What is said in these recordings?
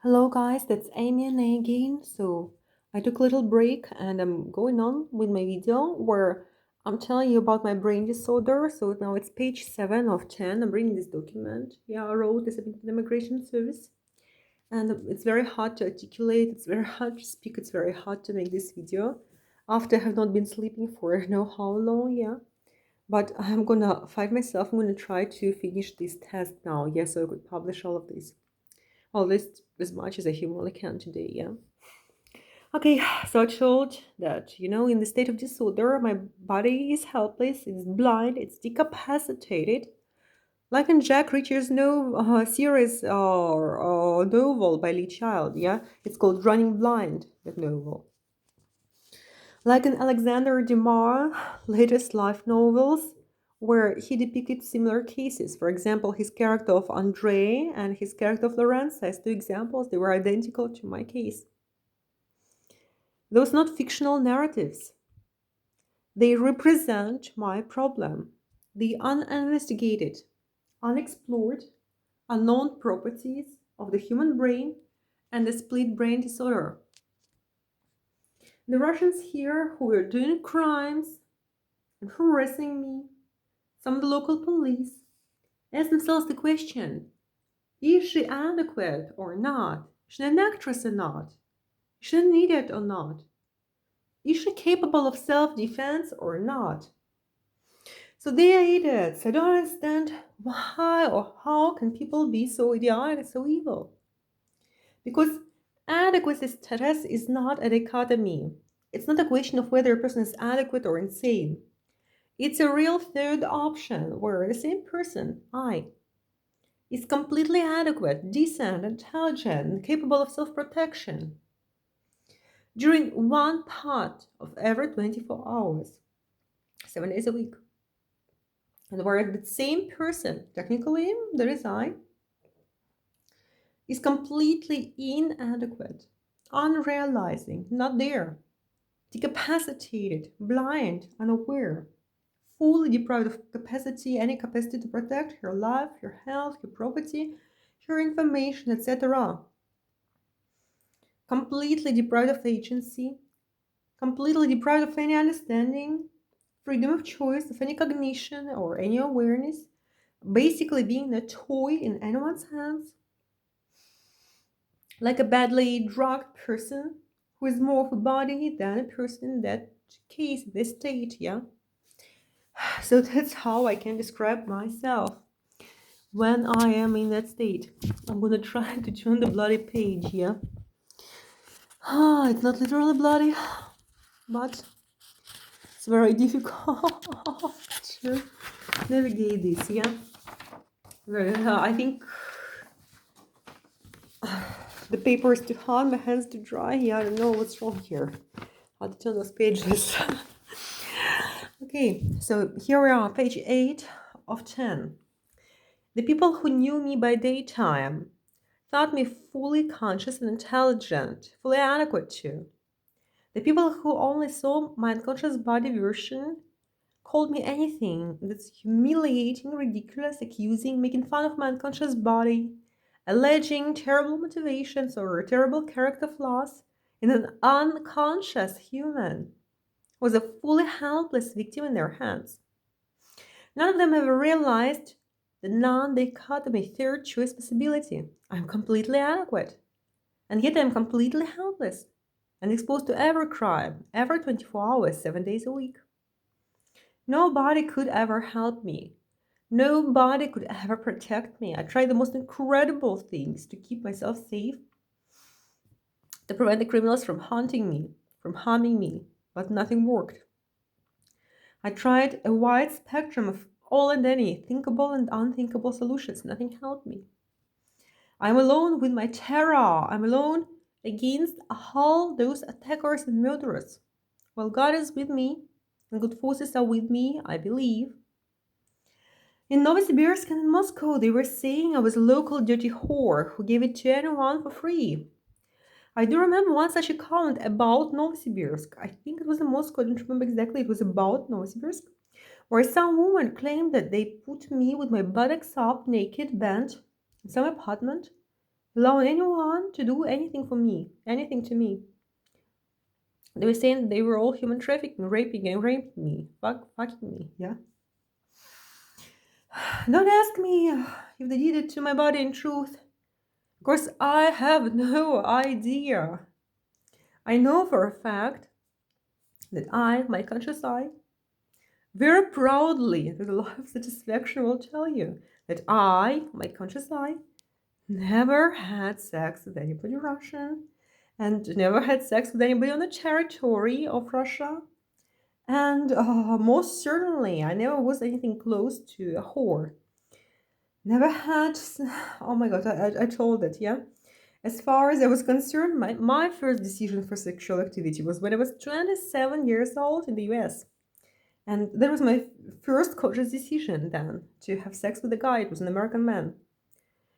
Hello guys, that's Amy and I again. So I took a little break and I'm going on with my video where I'm telling you about my brain disorder. So now it's page 7 of 10. I'm reading this document. Yeah, I wrote this about the immigration service. And it's very hard to articulate, it's very hard to speak, it's very hard to make this video after I have not been sleeping for I know how long, yeah. But I'm gonna fight myself. I'm gonna try to finish this test now, yeah, so I could publish all this as much as I humanly can today, yeah. Okay, so I told that, in the state of disorder, my body is helpless, it's blind, it's decapacitated. Like in Jack Reacher's series or novel by Lee Child, yeah? It's called Running Blind, that novel. Like in Alexander Dumas' latest life novels, where he depicted similar cases. For example, his character of Andre and his character of Lorenza as two examples, they were identical to my case. Those not fictional narratives. They represent my problem, the uninvestigated, unexplored, unknown properties of the human brain and the split brain disorder. The Russians here who were doing crimes and harassing me, some of the local police, asked themselves the question, is she adequate or not? Is she an actress or not? Is she needed or not? Is she capable of self-defense or not? So they are idiots. I don't understand why or how can people be so idiotic, so evil. Because adequacy status is not a dichotomy. It's not a question of whether a person is adequate or insane. It's a real third option where the same person, I, is completely adequate, decent, intelligent, and capable of self-protection during one part of every 24 hours, 7 days a week. And where the same person, technically, there is I, is completely inadequate, unrealizing, not there, decapacitated, blind, unaware, fully deprived of any capacity to protect her life, her health, her property, her information, etc. Completely deprived of agency, completely deprived of any understanding, freedom of choice, of any cognition or any awareness, basically being a toy in anyone's hands, like a badly drugged person who is more of a body than a person in that case, this state, yeah? So that's how I can describe myself when I am in that state. I'm gonna try to turn the bloody page, yeah? It's not literally bloody, but it's very difficult to navigate this, yeah? I think the paper is too hot, my hands too dry. Yeah, I don't know what's wrong here. How to turn those pages. Okay, so here we are, page 8 of 10. The people who knew me by daytime thought me fully conscious and intelligent, fully adequate too. The people who only saw my unconscious body version called me anything that's humiliating, ridiculous, accusing, making fun of my unconscious body, alleging terrible motivations or terrible character flaws in an unconscious human who was a fully helpless victim in their hands. None of them ever realized the non-dichotomy third choice possibility. I'm completely adequate, and yet I'm completely helpless and exposed to every crime, every 24 hours, 7 days a week. Nobody could ever help me. Nobody could ever protect me. I tried the most incredible things to keep myself safe, to prevent the criminals from haunting me, from harming me, but nothing worked. I tried a wide spectrum of all and any thinkable and unthinkable solutions. Nothing helped me. I'm alone with my terror. I'm alone against all those attackers and murderers. Well, God is with me, and good forces are with me, I believe. In Novosibirsk and in Moscow, they were saying I was a local dirty whore who gave it to anyone for free. I do remember one such account about Novosibirsk. I think it was in Moscow, I don't remember exactly. It was about Novosibirsk, where some woman claimed that they put me with my buttocks up, naked, bent, in some apartment, allowing anyone to do anything for me, anything to me. They were saying they were all human trafficking, raping, and raping me, fucking me, yeah. Don't ask me if they did it to my body in truth. Of course, I have no idea. I know for a fact that I, my conscious I, very proudly, with a lot of satisfaction, will tell you that I, my conscious I, never had sex with anybody Russian and never had sex with anybody on the territory of Russia. And most certainly, I never was anything close to a whore. Never had. Oh my god, I told it, yeah? As far as I was concerned, my first decision for sexual activity was when I was 27 years old in the US. And that was my first conscious decision then to have sex with a guy. It was an American man.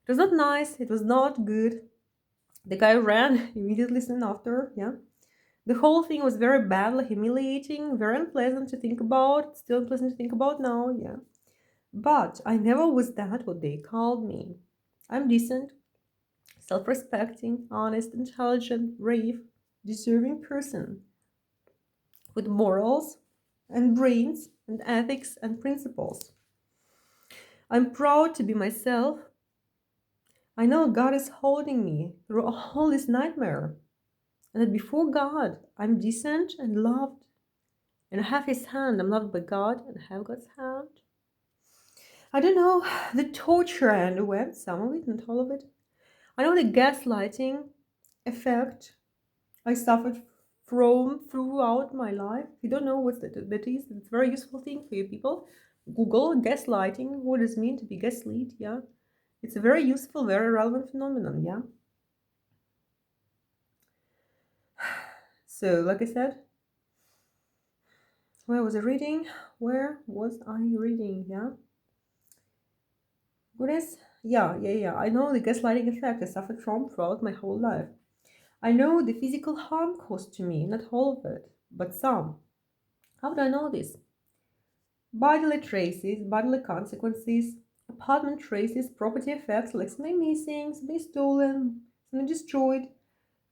It was not nice, it was not good. The guy ran immediately soon after, yeah. The whole thing was very badly humiliating, very unpleasant to think about, still unpleasant to think about now, yeah. But I never was that what they called me. I'm decent, self-respecting, honest, intelligent, brave, deserving person with morals and brains and ethics and principles. I'm proud to be myself. I know God is holding me through all this nightmare, and that before God, I'm decent and loved, and I have His hand. I'm loved by God and I have God's hand. I don't know the torture I underwent, some of it, not all of it. I know the gaslighting effect I suffered from throughout my life. If you don't know what that is, it's a very useful thing for you people. Google gaslighting. What does it mean to be gaslit? Yeah, it's a very useful, very relevant phenomenon. Yeah. So, like I said, where was I reading? Where was I reading? Yeah. Goodness. Yeah. I know the gaslighting effect I suffered from throughout my whole life. I know the physical harm caused to me, not all of it, but some. How do I know this? Bodily traces, bodily consequences, apartment traces, property effects like something missing, something stolen, something destroyed.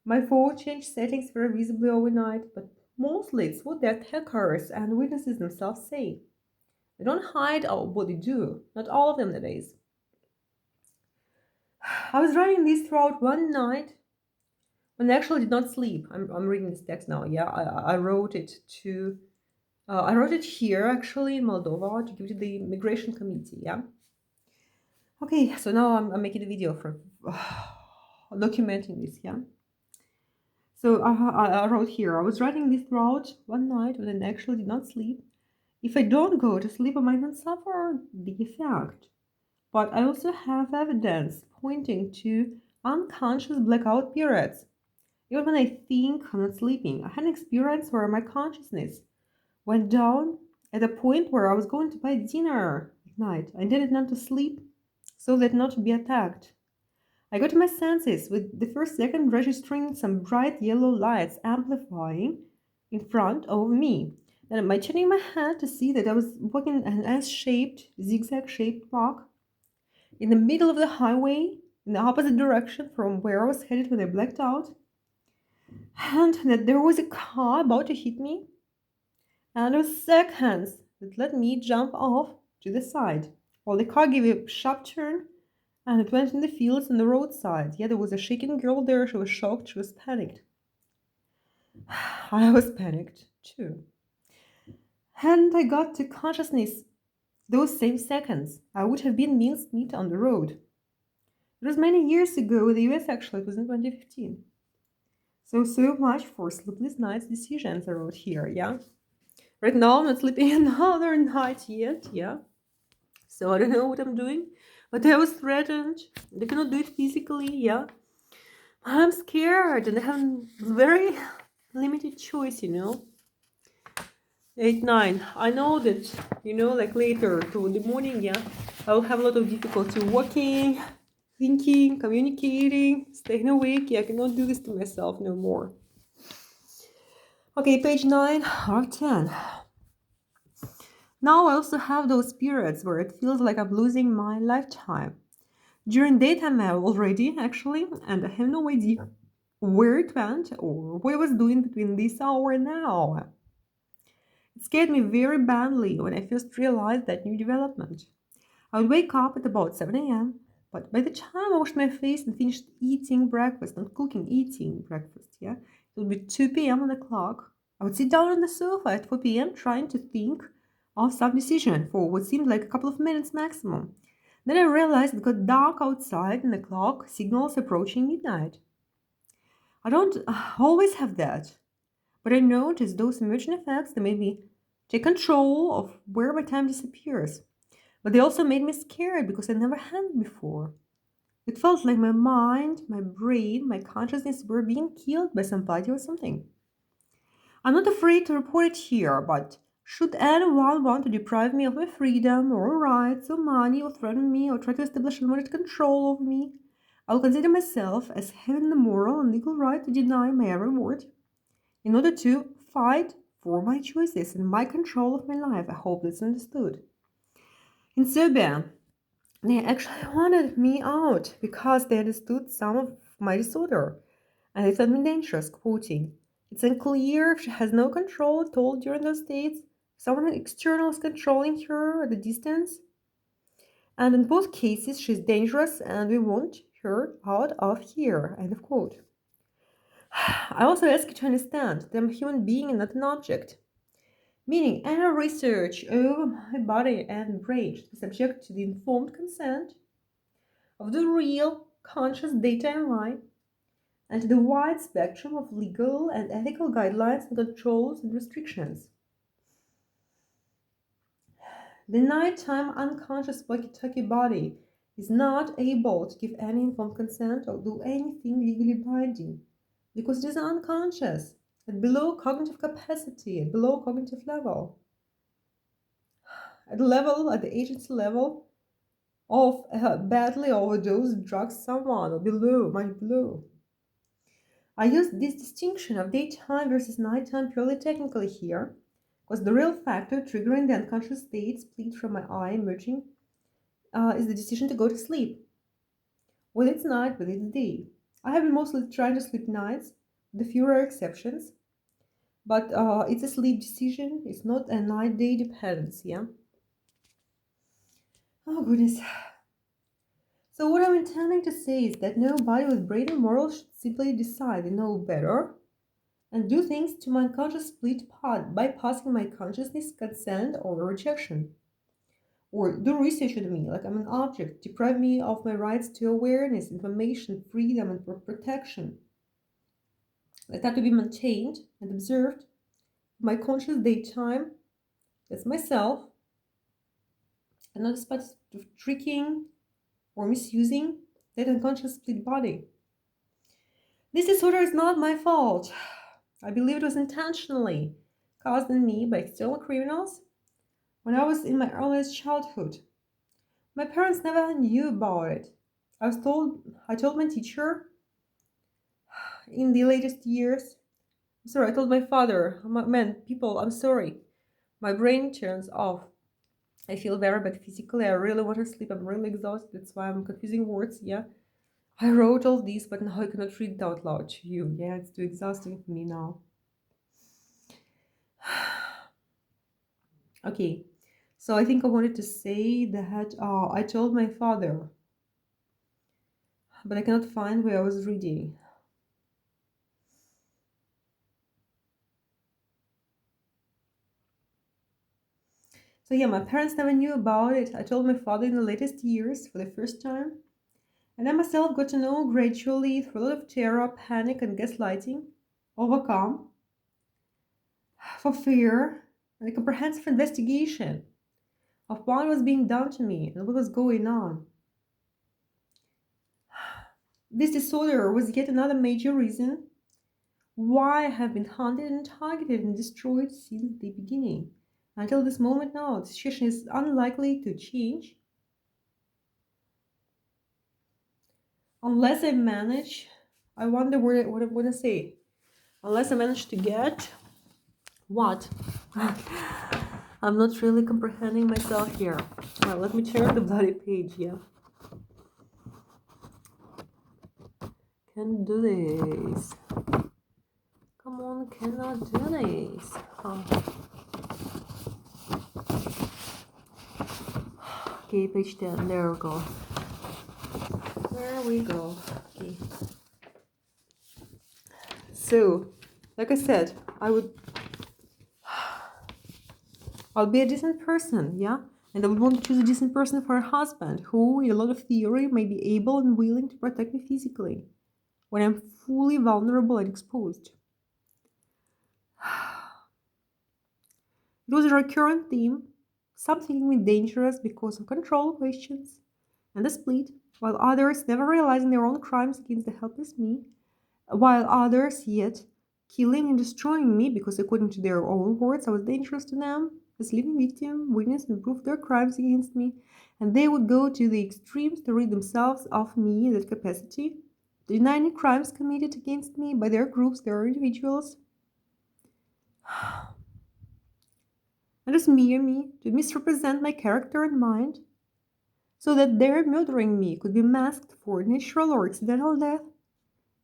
My phone changed settings very visibly overnight, but mostly it's what the attackers and witnesses themselves say. They don't hide what they do, not all of them that is. I was writing this throughout one night when I actually did not sleep. I'm reading this text now. Yeah, I wrote it to. I wrote it here actually in Moldova to give to the immigration committee. Yeah. Okay, so now I'm making a video for documenting this. Yeah. So I wrote here. I was writing this throughout one night when I actually did not sleep. If I don't go to sleep, I might not suffer the effect. But I also have evidence pointing to unconscious blackout periods. Even when I think I'm not sleeping, I had an experience where my consciousness went down at a point where I was going to buy dinner at night. I intended not to sleep so that not to be attacked. I got to my senses with the first second registering some bright yellow lights amplifying in front of me. Then by turning my head to see that I was walking an S-shaped, zigzag-shaped walk in the middle of the highway in the opposite direction from where I was headed when I blacked out, and that there was a car about to hit me, and those seconds that let me jump off to the side. While the car gave a sharp turn and it went in the fields on the roadside. Yeah, there was a shaken girl there. She was shocked. She was panicked. I was panicked too. And I got to consciousness those same seconds. I would have been minced meat on the road. It was many years ago in the US actually. It was in 2015. So much for sleepless nights decisions I wrote here, yeah? Right now I'm not sleeping another night yet, yeah? So I don't know what I'm doing. But I was threatened. They cannot do it physically, yeah? I'm scared and I have very limited choice, 8, 9. I know that, like later through the morning, yeah, I will have a lot of difficulty walking, thinking, communicating, staying awake. Yeah, I cannot do this to myself no more. Okay, page 9 or 10. Now I also have those periods where it feels like I'm losing my lifetime. During daytime already, actually, and I have no idea where it went or what I was doing between this hour and now. It scared me very badly when I first realized that new development. I would wake up at about 7 a.m., but by the time I washed my face and finished eating breakfast, not cooking, eating breakfast, yeah, it would be 2 p.m. on the clock. I would sit down on the sofa at 4 p.m. trying to think of some decision for what seemed like a couple of minutes maximum. Then I realized it got dark outside and the clock signals approaching midnight. I don't always have that, but I noticed those emerging effects that made me take control of where my time disappears. But they also made me scared because I never had it before. It felt like my mind, my brain, my consciousness were being killed by somebody or something. I'm not afraid to report it here, but should anyone want to deprive me of my freedom or rights or money or threaten me or try to establish unwanted control over me, I will consider myself as having the moral and legal right to deny my every word in order to fight for my choices and my control of my life. I hope that's understood. In Serbia, they actually wanted me out because they understood some of my disorder and they thought me dangerous, quoting, "It's unclear if she has no control at all during those dates. Someone external is controlling her at a distance. And in both cases, she's dangerous and we want her out of here." End of quote. I also ask you to understand that I'm a human being and not an object. Meaning, any research over my body and brain should be subject to the informed consent of the real, conscious data in line and to the wide spectrum of legal and ethical guidelines and controls and restrictions. The nighttime unconscious walkie-talkie body is not able to give any informed consent or do anything legally binding because it is unconscious at below cognitive capacity, at below cognitive level, at the agency level of badly overdosed drugs someone or below, much below. I use this distinction of daytime versus nighttime purely technically here, because the real factor triggering the unconscious state split from my eye emerging is the decision to go to sleep. Whether it's night, whether it's day. I have been mostly trying to sleep nights, with a few rare exceptions, but it's a sleep decision, it's not a night-day dependence, yeah? Oh, goodness. So what I'm intending to say is that nobody with brain and morals should simply decide they know better and do things to my unconscious split part, bypassing my consciousness, consent, or rejection. Or do research on me like I'm an object, deprive me of my rights to awareness, information, freedom, and protection. That have to be maintained and observed. My conscious daytime, that's myself, and not a spot of tricking or misusing that unconscious split body. This disorder is not my fault. I believe it was intentionally caused in me by external criminals when I was in my earliest childhood. My parents never knew about it. I told my teacher in the latest years. I'm sorry, I told my father, man, people, I'm sorry. My brain turns off. I feel very bad physically. I really want to sleep. I'm really exhausted. That's why I'm confusing words. Yeah. I wrote all this, but now I cannot read it out loud to you. Yeah, it's too exhausting for me now. Okay. So I think I wanted to say that I told my father, but I cannot find where I was reading. So yeah, my parents never knew about it. I told my father in the latest years for the first time. And I myself got to know gradually through a lot of terror, panic, and gaslighting, overcome, for fear, and a comprehensive investigation of what was being done to me and what was going on. This disorder was yet another major reason why I have been hunted and targeted and destroyed since the beginning. Until this moment now, the situation is unlikely to change unless I manage. I wonder what I'm going to say. Unless I manage to get what? I'm not really comprehending myself here. Well, let me turn the bloody page, yeah. Can't do this. Come on, cannot do this. Okay, page 10. There we go. There we go. Okay. So, like I said, I'll be a decent person, yeah? And I would want to choose a decent person for a husband who, in a lot of theory, may be able and willing to protect me physically when I'm fully vulnerable and exposed. It was a recurrent theme, some thinking me dangerous because of control questions and the split, while others never realizing their own crimes against the helpless me, while others yet killing and destroying me because, according to their own words, I was dangerous to them as living victim, witness and prove their crimes against me, and they would go to the extremes to rid themselves of me in that capacity, to deny any crimes committed against me by their groups, their individuals, and to smear me, to misrepresent my character and mind, so that their murdering me could be masked for natural or accidental death,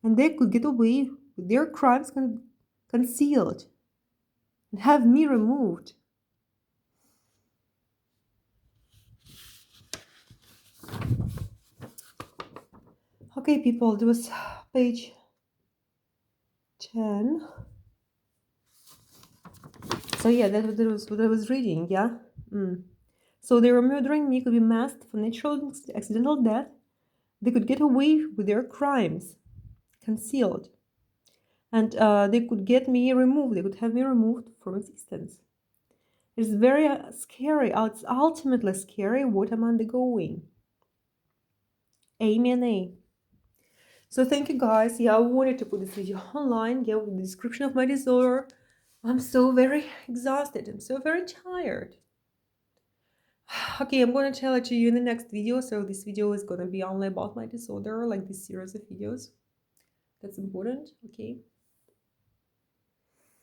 and they could get away with their crimes concealed and have me removed. Okay, people, there was page 10. So yeah, that was what I was reading, yeah? So they were murdering me could be masked for natural accidental death. They could get away with their crimes concealed. And they could get me removed. They could have me removed from existence. It's very scary. It's ultimately scary what I'm undergoing. Amen. A. So thank you guys. Yeah, I wanted to put this video online. Yeah, with the description of my disorder. I'm so very exhausted. I'm so very tired. Okay, I'm going to tell it to you in the next video. So this video is going to be only about my disorder, like this series of videos. That's important. Okay.